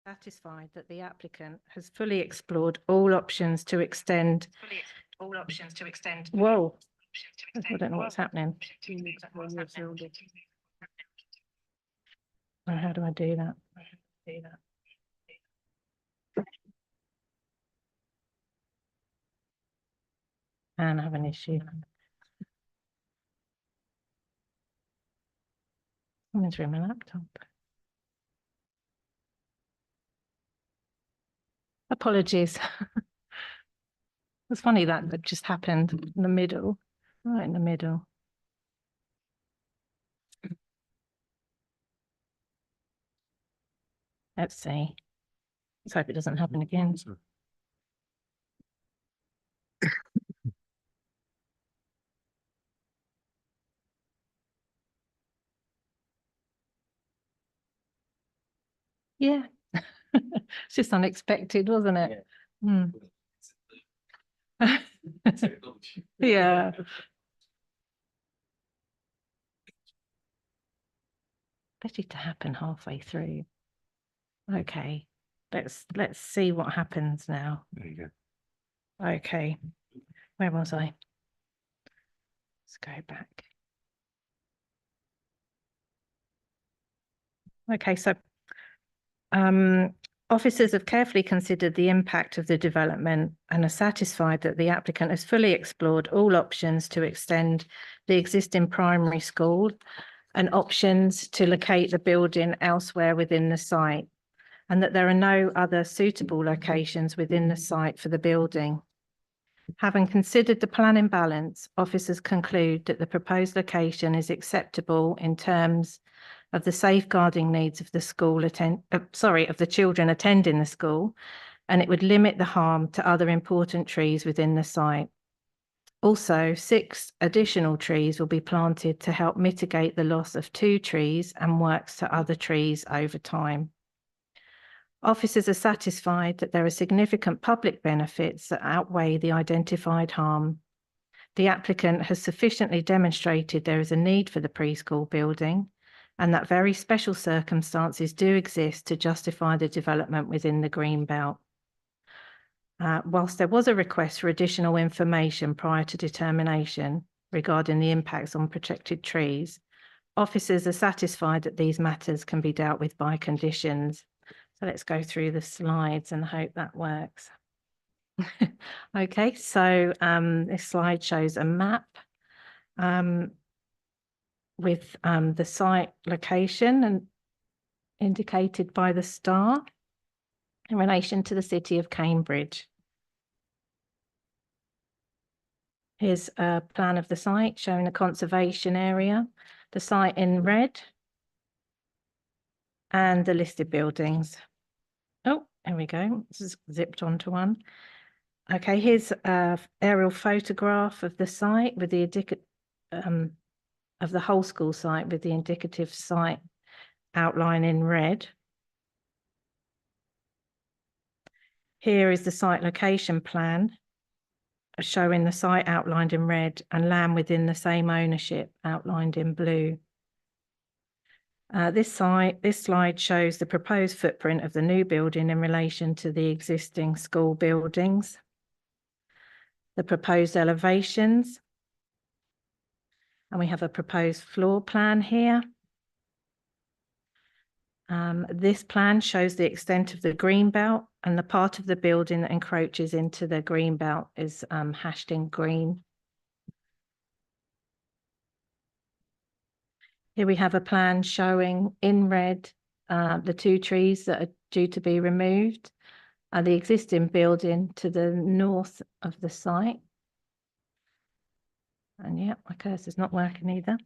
Satisfied that the applicant has fully explored all options to extend. Whoa, I don't know what's happening. Oh, how do I do that? And I have an issue. I'm through my laptop. Apologies. It's funny that just happened in the middle, right in the middle. Let's see. Let's hope it doesn't happen again. Yeah, it's just unexpected, wasn't it? Yeah. Yeah. Better to happen halfway through. Okay, let's see what happens now. There you go. Okay, where was I? Let's go back. Okay, so officers have carefully considered the impact of the development and are satisfied that the applicant has fully explored all options to extend the existing primary school and options to locate the building elsewhere within the site, and that there are no other suitable locations within the site for the building. Having considered the planning balance, officers conclude that the proposed location is acceptable in terms of the safeguarding needs of the school of the children attending the school, and it would limit the harm to other important trees within the site. Also, 6 additional trees will be planted to help mitigate the loss of 2 trees and works to other trees over time. Officers are satisfied that there are significant public benefits that outweigh the identified harm. The applicant has sufficiently demonstrated there is a need for the preschool building, and that very special circumstances do exist to justify the development within the Greenbelt. Whilst there was a request for additional information prior to determination regarding the impacts on protected trees, officers are satisfied that these matters can be dealt with by conditions. So let's go through the slides and hope that works. Okay, so this slide shows a map with the site location and indicated by the star in relation to the city of Cambridge. Here's a plan of the site showing the conservation area, the site in red, and the listed buildings. Oh, there we go. This is zipped onto one. Okay, here's an aerial photograph of the site with the of the whole school site with the indicative site outline in red. Here is the site location plan showing the site outlined in red and land within the same ownership outlined in blue. This slide shows the proposed footprint of the new building in relation to the existing school buildings, the proposed elevations, and we have a proposed floor plan here. This plan shows the extent of the Greenbelt, and the part of the building that encroaches into the Greenbelt is hashed in green. Here we have a plan showing in red the 2 trees that are due to be removed, and the existing building to the north of the site. And yeah, my cursor's not working either.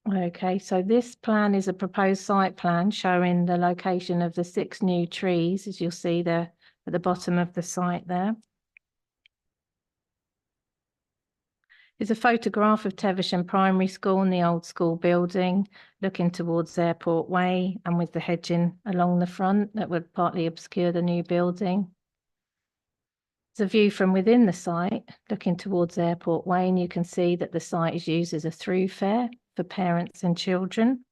Okay, so this plan is a proposed site plan showing the location of the 6 new trees, as you'll see there at the bottom of the site there. Here's a photograph of Teversham Primary School and the old school building, looking towards Airport Way and with the hedging along the front that would partly obscure the new building. It's a view from within the site, looking towards Airport Way, and you can see that the site is used as a throughfare for parents and children.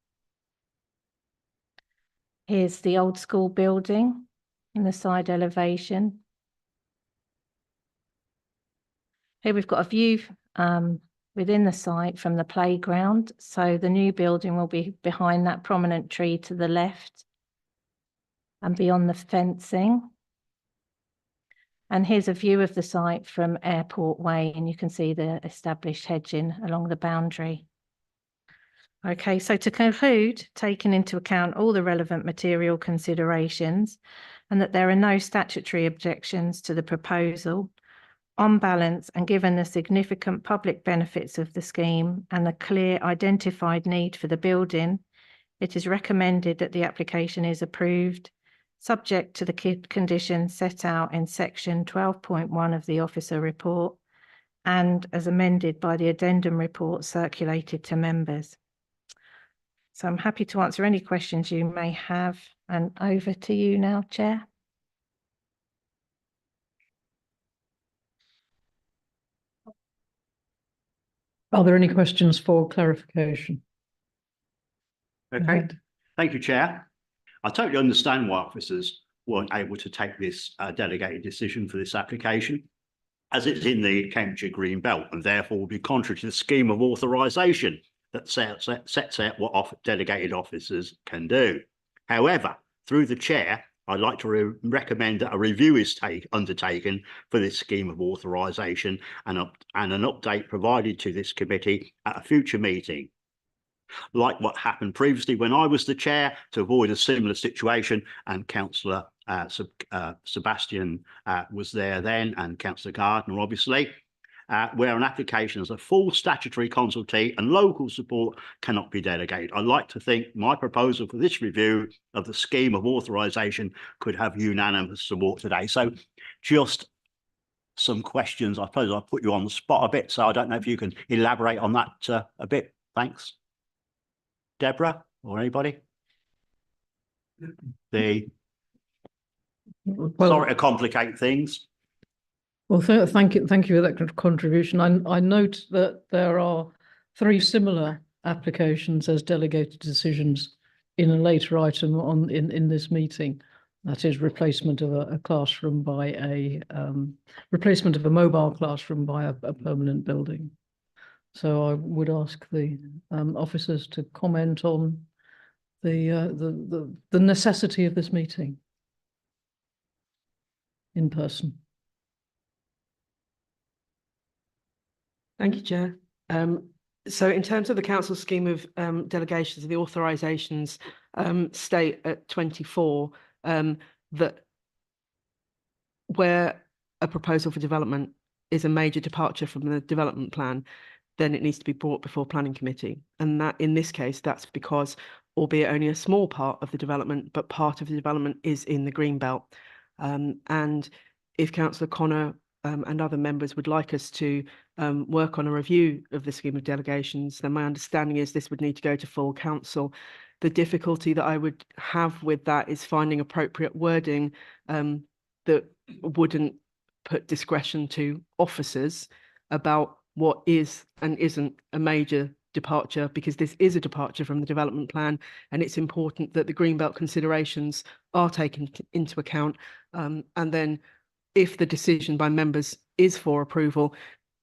Here's the old school building in the side elevation. Here we've got a view within the site from the playground. So the new building will be behind that prominent tree to the left and beyond the fencing. And here's a view of the site from Airport Way, and you can see the established hedging along the boundary. Okay, so to conclude, taking into account all the relevant material considerations and that there are no statutory objections to the proposal, on balance and given the significant public benefits of the scheme and the clear identified need for the building, it is recommended that the application is approved, subject to the conditions set out in section 12.1 of the officer report and as amended by the addendum report circulated to members. So I'm happy to answer any questions you may have, and over to you now, Chair. Are there any questions for clarification? Okay, thank you, Chair. I totally understand why officers weren't able to take this delegated decision for this application, as it's in the Cambridgeshire Green Belt and therefore will be contrary to the scheme of authorisation that sets out what delegated officers can do. However, through the Chair, I'd like to recommend that a review is undertaken for this scheme of authorisation and an update provided to this committee at a future meeting. Like what happened previously when I was the chair, to avoid a similar situation, and Councillor Sebastian was there then, and Councillor Gardner, obviously, where an application has a full statutory consultee and local support cannot be delegated. I'd like to think my proposal for this review of the scheme of authorisation could have unanimous support today. So just some questions. I suppose I'll put you on the spot a bit, so I don't know if you can elaborate on that a bit. Thanks. Deborah or anybody? Sorry to complicate things. Well, thank you for that contribution. I note that there are 3 similar applications as delegated decisions in a later item in this meeting. That is replacement of a classroom by replacement of a mobile classroom by a permanent building. So I would ask the officers to comment on the necessity of this meeting in person. Thank you, Chair. So in terms of the council scheme of delegations, the authorisations state at 24 that where a proposal for development is a major departure from the development plan, then it needs to be brought before planning committee. And that in this case, that's because, albeit only a small part of the development, but part of the development is in the green belt. And if Councillor Connor and other members would like us to work on a review of the scheme of delegations, then my understanding is this would need to go to full council. The difficulty that I would have with that is finding appropriate wording that wouldn't put discretion to officers about what is and isn't a major departure, because this is a departure from the development plan, and it's important that the greenbelt considerations are taken into account. And then if the decision by members is for approval,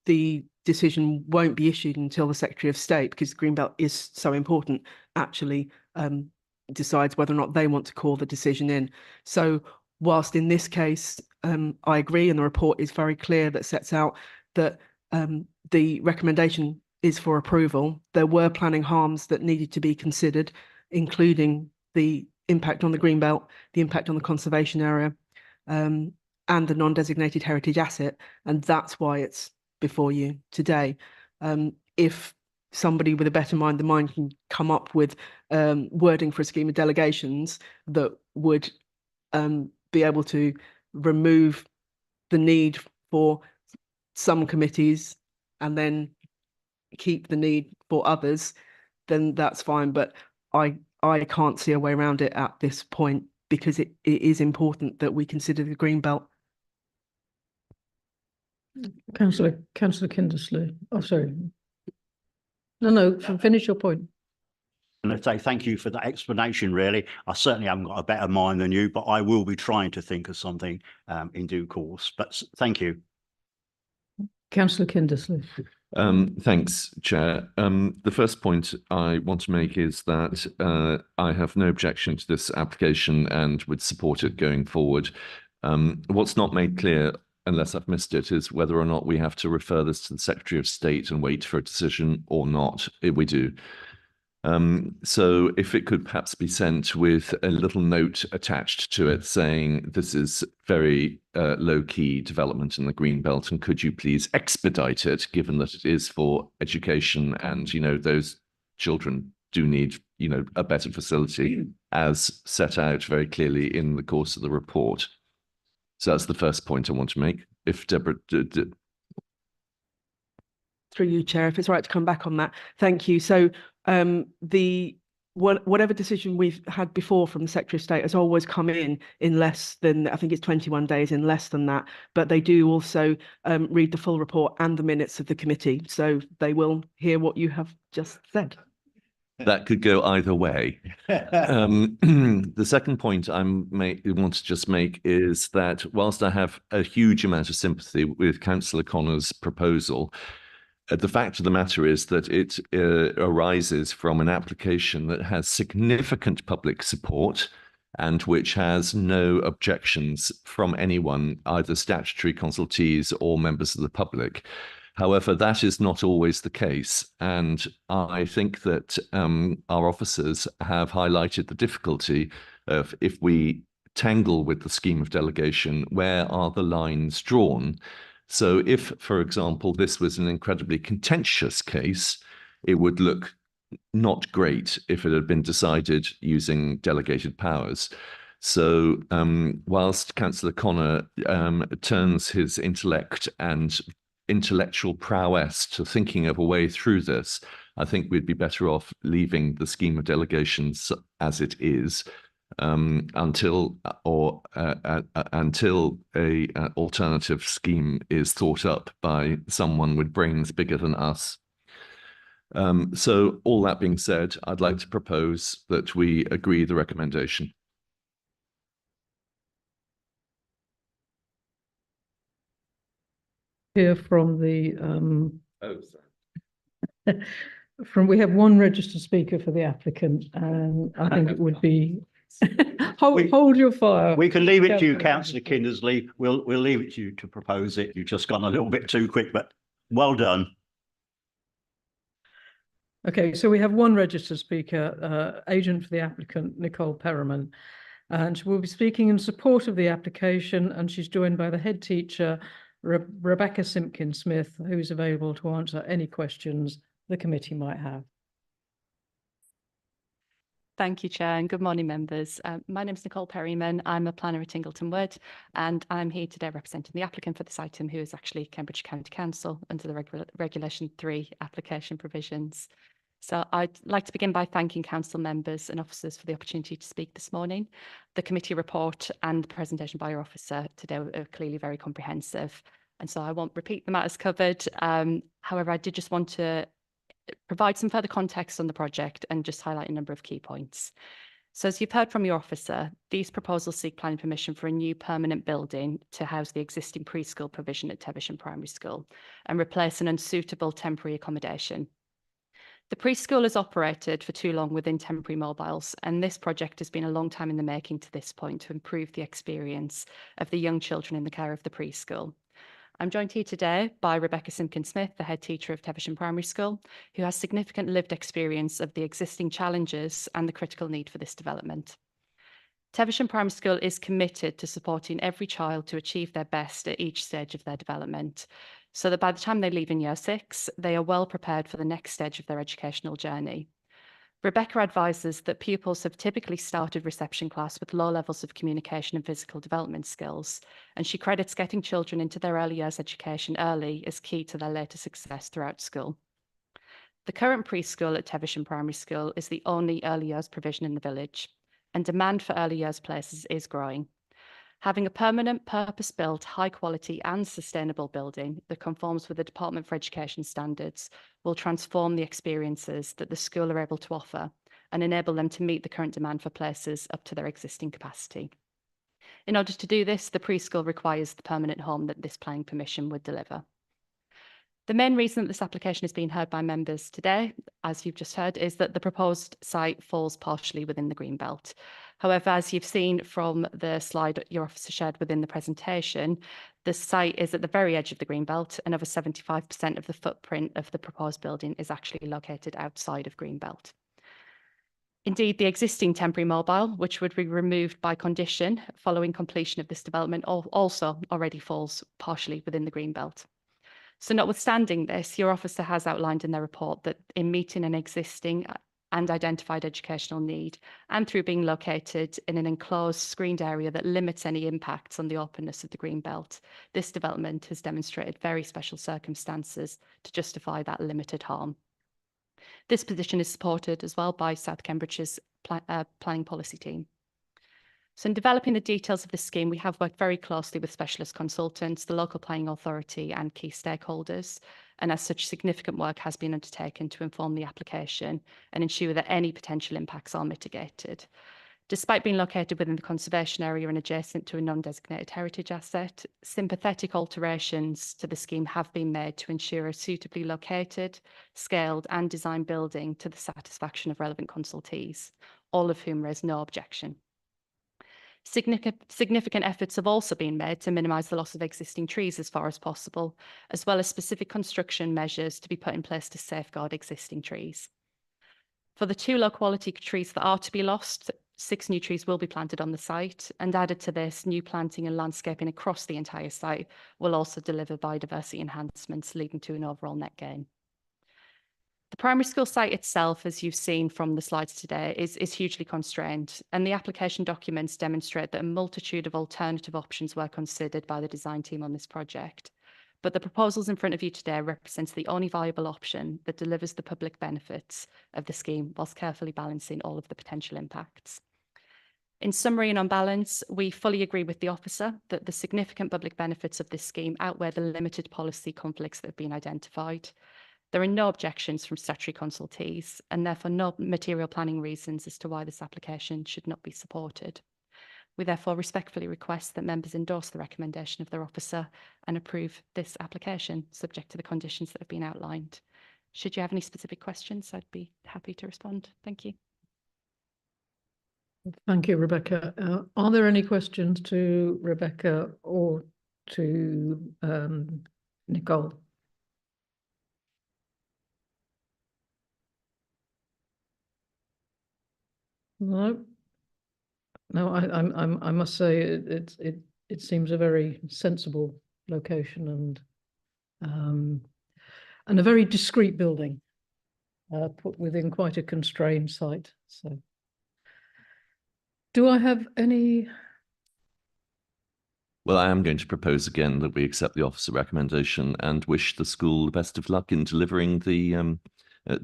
the decision won't be issued until the Secretary of State, because greenbelt is so important, actually decides whether or not they want to call the decision in. So whilst in this case, I agree, and the report is very clear that sets out that the recommendation is for approval, there were planning harms that needed to be considered, including the impact on the greenbelt, the impact on the conservation area, and the non-designated heritage asset, and that's why it's before you today. If somebody with a better mind than mine can come up with wording for a scheme of delegations that would be able to remove the need for some committees and then keep the need for others, then that's fine. But I can't see a way around it at this point, because it is important that we consider the green belt. Councillor Kindersley. Oh, sorry. No, finish your point. And I'd say thank you for that explanation, really. I certainly haven't got a better mind than you, but I will be trying to think of something in due course. But thank you. Councillor Kindersley. Thanks, Chair. The first point I want to make is that I have no objection to this application and would support it going forward. What's not made clear, unless I've missed it, is whether or not we have to refer this to the Secretary of State and wait for a decision or not. We do. So if it could perhaps be sent with a little note attached to it saying this is very low-key development in the Greenbelt, and could you please expedite it, given that it is for education and, you know, those children do need, you know, a better facility as set out very clearly in the course of the report. So that's the first point I want to make. If Deborah Through you, Chair, if it's right to come back on that. Thank you. So whatever decision we've had before from the Secretary of State has always come in less than, I think it's 21 days, in less than that. But they do also read the full report and the minutes of the committee. So they will hear what you have just said. that could go either way. The second point I want to just make is that whilst I have a huge amount of sympathy with Councillor Connor's proposal, the fact of the matter is that it arises from an application that has significant public support and which has no objections from anyone, either statutory consultees or members of the public. However, that is not always the case. And I think that our officers have highlighted the difficulty of, if we tangle with the scheme of delegation, where are the lines drawn? So if, for example, this was an incredibly contentious case, it would look not great if it had been decided using delegated powers. So whilst Councillor Connor turns his intellect and intellectual prowess to thinking of a way through this, I think we'd be better off leaving the scheme of delegations as it is until a alternative scheme is thought up by someone with brains bigger than us. So all that being said, I'd like to propose that we agree the recommendation. Hear from the we have one registered speaker for the applicant, and I think it would be hold your fire. We can leave it to you, Councillor Kindersley. We'll leave it to you to propose it. You've just gone a little bit too quick, but well done. Okay, so we have one registered speaker, agent for the applicant, Nicole Perriman, and she will be speaking in support of the application, and she's joined by the head teacher, Rebecca Simpkin-Smith, who's available to answer any questions the committee might have. Thank you, Chair, and good morning, members. My name is Nicole Perryman. I'm a planner at Ingleton Wood, and I'm here today representing the applicant for this item, who is actually Cambridge County Council under the Regulation 3 application provisions. So I'd like to begin by thanking council members and officers for the opportunity to speak this morning. The committee report and the presentation by your officer today are clearly very comprehensive, and so I won't repeat the matters covered. However, I did just want to provide some further context on the project and just highlight a number of key points. So as you've heard from your officer, these proposals seek planning permission for a new permanent building to house the existing preschool provision at Tevisham Primary School and replace an unsuitable temporary accommodation. The preschool has operated for too long within temporary mobiles, and this project has been a long time in the making to this point to improve the experience of the young children in the care of the preschool. I'm joined here today by Rebecca Simpkin-Smith, the head teacher of Tevisham Primary School, who has significant lived experience of the existing challenges and the critical need for this development. Tevisham Primary School is committed to supporting every child to achieve their best at each stage of their development, so that by the time they leave in Year 6, they are well prepared for the next stage of their educational journey. Rebecca advises that pupils have typically started reception class with low levels of communication and physical development skills, and she credits getting children into their early years education early as key to their later success throughout school. The current preschool at Tevisham Primary School is the only early years provision in the village, and demand for early years places is growing. Having a permanent, purpose-built, high-quality and sustainable building that conforms with the Department for Education standards will transform the experiences that the school are able to offer and enable them to meet the current demand for places up to their existing capacity. In order to do this, the preschool requires the permanent home that this planning permission would deliver. The main reason that this application is being heard by members today, as you've just heard, is that the proposed site falls partially within the Greenbelt. However, as you've seen from the slide your officer shared within the presentation, the site is at the very edge of the Greenbelt, and over 75% of the footprint of the proposed building is actually located outside of Greenbelt. Indeed, the existing temporary mobile, which would be removed by condition following completion of this development, also already falls partially within the Greenbelt. So notwithstanding this, your officer has outlined in their report that in meeting an existing and identified educational need, and through being located in an enclosed, screened area that limits any impacts on the openness of the Greenbelt, this development has demonstrated very special circumstances to justify that limited harm. This position is supported as well by South Cambridges's planning policy team. So in developing the details of this scheme, we have worked very closely with specialist consultants, the local planning authority and key stakeholders. And as such, significant work has been undertaken to inform the application and ensure that any potential impacts are mitigated. Despite being located within the conservation area and adjacent to a non-designated heritage asset, sympathetic alterations to the scheme have been made to ensure a suitably located, scaled and designed building to the satisfaction of relevant consultees, all of whom raised no objection. Significant efforts have also been made to minimise the loss of existing trees as far as possible, as well as specific construction measures to be put in place to safeguard existing trees. For the 2 low-quality trees that are to be lost, 6 new trees will be planted on the site, and added to this, new planting and landscaping across the entire site will also deliver biodiversity enhancements, leading to an overall net gain. The primary school site itself, as you've seen from the slides today, is hugely constrained, and the application documents demonstrate that a multitude of alternative options were considered by the design team on this project. But the proposals in front of you today represents the only viable option that delivers the public benefits of the scheme whilst carefully balancing all of the potential impacts. In summary and on balance, we fully agree with the officer that the significant public benefits of this scheme outweigh the limited policy conflicts that have been identified. There are no objections from statutory consultees and therefore no material planning reasons as to why this application should not be supported. We therefore respectfully request that members endorse the recommendation of their officer and approve this application subject to the conditions that have been outlined. Should you have any specific questions, I'd be happy to respond. Thank you. Thank you, Rebecca. Are there any questions to Rebecca or to Nicole? No, I must say it seems a very sensible location and a very discreet building, put within quite a constrained site. So, do I have any? Well, I am going to propose again that we accept the officer recommendation and wish the school the best of luck in delivering the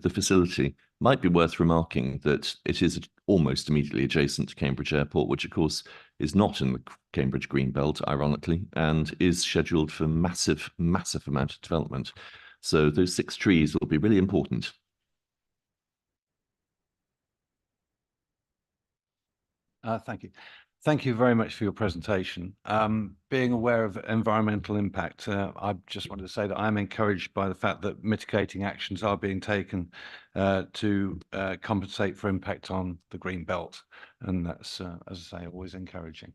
facility. Might be worth remarking that it is almost immediately adjacent to Cambridge Airport, which of course is not in the Cambridge Greenbelt, ironically, and is scheduled for massive amount of development. So those 6 trees will be really important. Thank you. Thank you very much for your presentation. Being aware of environmental impact, I just wanted to say that I'm encouraged by the fact that mitigating actions are being taken to compensate for impact on the green belt. And that's, as I say, always encouraging.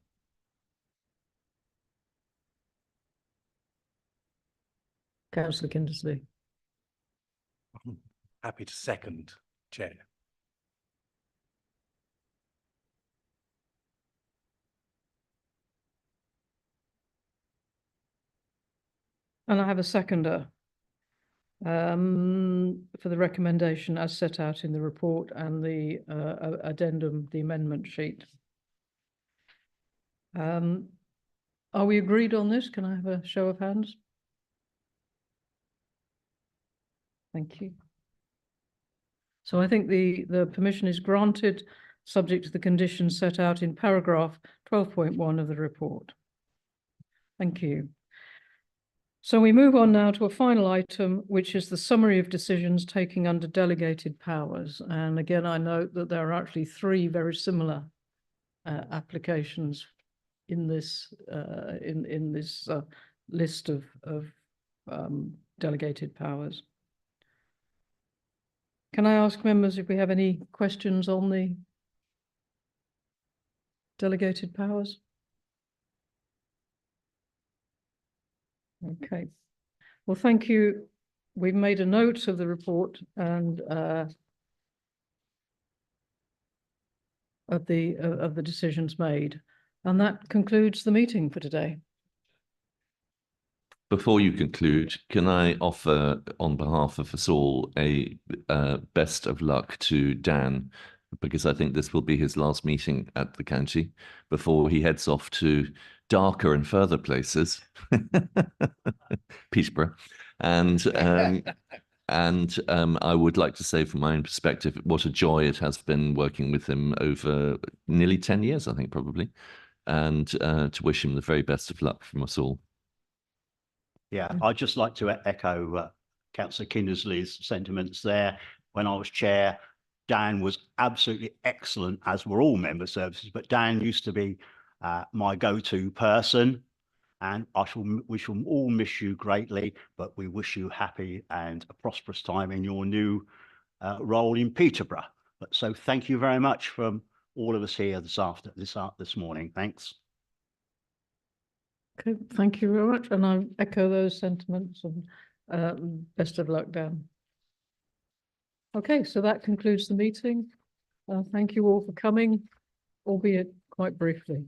Councillor Kindersley. Happy to second, Chair. And I have a seconder for the recommendation as set out in the report and the addendum, the amendment sheet. Are we agreed on this? Can I have a show of hands? Thank you. So I think the permission is granted, subject to the conditions set out in paragraph 12.1 of the report. Thank you. So we move on now to a final item, which is the summary of decisions taken under delegated powers. And again, I note that there are actually 3 very similar applications in this list of delegated powers. Can I ask members if we have any questions on the delegated powers? Okay. Well, thank you. We've made a note of the report and of the decisions made, and that concludes the meeting for today. Before you conclude, can I offer, on behalf of us all, a best of luck to Dan, because I think this will be his last meeting at the county before he heads off to darker and further places, Peterborough. And I would like to say, from my own perspective, what a joy it has been working with him over nearly 10 years, I think, probably, and to wish him the very best of luck from us all. Yeah, I'd just like to echo Councillor Kindersley's sentiments there. When I was chair, Dan was absolutely excellent, as were all member services, but Dan used to be my go-to person, and we shall all miss you greatly, but we wish you happy and a prosperous time in your new role in Peterborough. So thank you very much from all of us here this morning. Thanks. Okay, thank you very much, and I echo those sentiments, and best of luck, Dan. Okay, so that concludes the meeting. Thank you all for coming, albeit quite briefly.